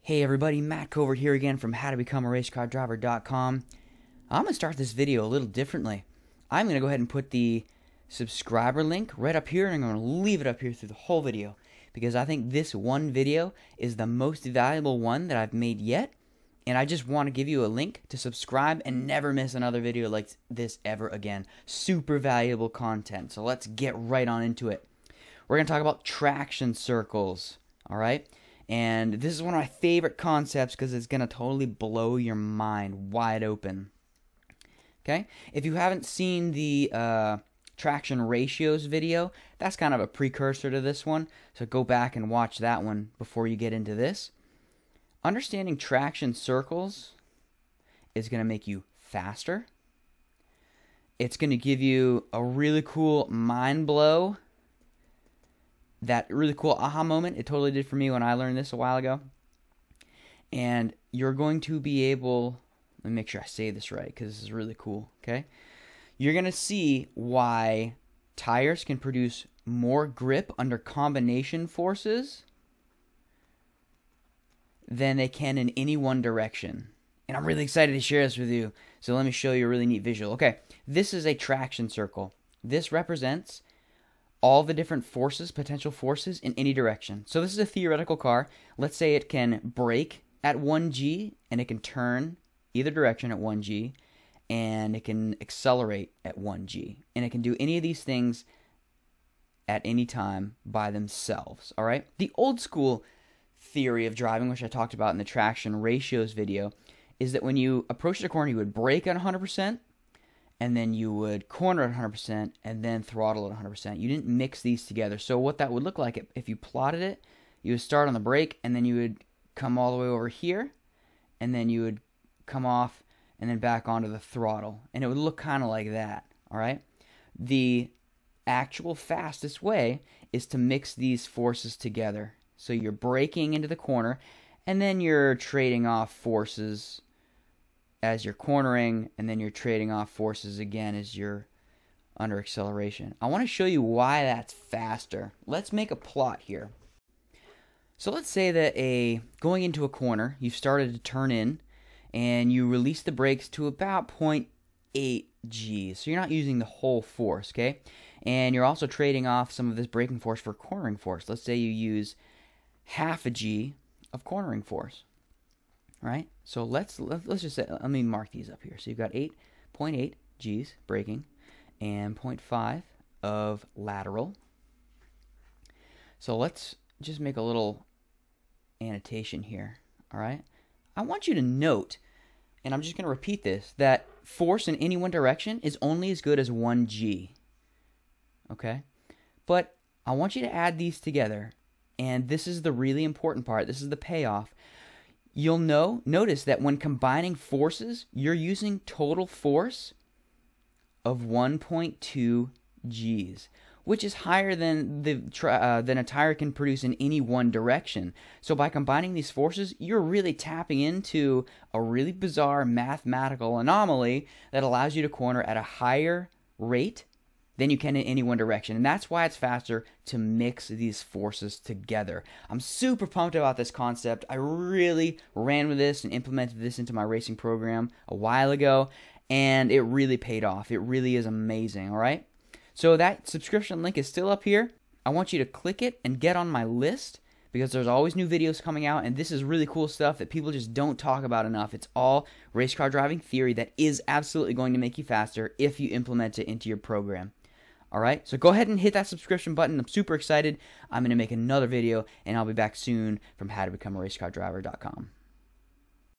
Hey everybody, Matt Covert here again from howtobecome-a-racecardriver.com. I'm going to start this video a little differently. I'm going to go ahead and put the subscriber link right up here, and I'm going to leave it up here through the whole video because I think this one video is the most valuable one that I've made yet, and I just want to give you a link to subscribe and never miss another video like this ever again. Super valuable content, so let's get right on into it. We're going to talk about traction circles, alright? And this is one of my favorite concepts because it's going to totally blow your mind wide open. Okay? If you haven't seen the traction ratios video, that's kind of a precursor to this one. So go back and watch that one before you get into this. Understanding traction circles is going to make you faster. It's going to give you a really cool mind blow. That really cool aha moment. It totally did for me when I learned this a while ago. And you're going to be able, let me make sure I say this right because this is really cool, okay? You're going to see why tires can produce more grip under combination forces than they can in any one direction. And I'm really excited to share this with you. So let me show you a really neat visual. Okay, this is a traction circle. This represents all the different forces, potential forces in any direction. So this is a theoretical car. Let's say it can brake at 1G and it can turn either direction at 1G and it can accelerate at 1G. And it can do any of these things at any time by themselves, all right? The old school theory of driving, which I talked about in the traction ratios video, is that when you approach the corner, you would brake at 100%, and then you would corner at 100%, and then throttle at 100%. You didn't mix these together. So what that would look like, if you plotted it, you would start on the brake, and then you would come all the way over here, and then you would come off, and then back onto the throttle. And it would look kind of like that, all right? The actual fastest way is to mix these forces together. So you're braking into the corner, and then you're trading off forces as you're cornering, and then you're trading off forces again as you're under acceleration. I want to show you why that's faster. Let's make a plot here. So let's say that going into a corner, you've started to turn in, and you release the brakes to about 0.8 G. So you're not using the whole force, okay? And you're also trading off some of this braking force for cornering force. Let's say you use half a G of cornering force. Right? So let's just say, let me mark these up here. So you've got 8.8 G's braking and 0.5 of lateral. So let's just make a little annotation here. All right? I want you to note, and I'm just going to repeat this, that force in any one direction is only as good as 1 G. Okay? But I want you to add these together, and this is the really important part. This is the payoff. You'll notice that when combining forces, you're using total force of 1.2 Gs, which is higher than than a tire can produce in any one direction. So by combining these forces, you're really tapping into a really bizarre mathematical anomaly that allows you to corner at a higher rate than you can in any one direction. And that's why it's faster to mix these forces together. I'm super pumped about this concept. I really ran with this and implemented this into my racing program a while ago, and it really paid off. It really is amazing, all right? So that subscription link is still up here. I want you to click it and get on my list because there's always new videos coming out, and this is really cool stuff that people just don't talk about enough. It's all race car driving theory that is absolutely going to make you faster if you implement it into your program. Alright, so go ahead and hit that subscription button. I'm super excited. I'm going to make another video, and I'll be back soon from howtobecome-a-racecardriver.com.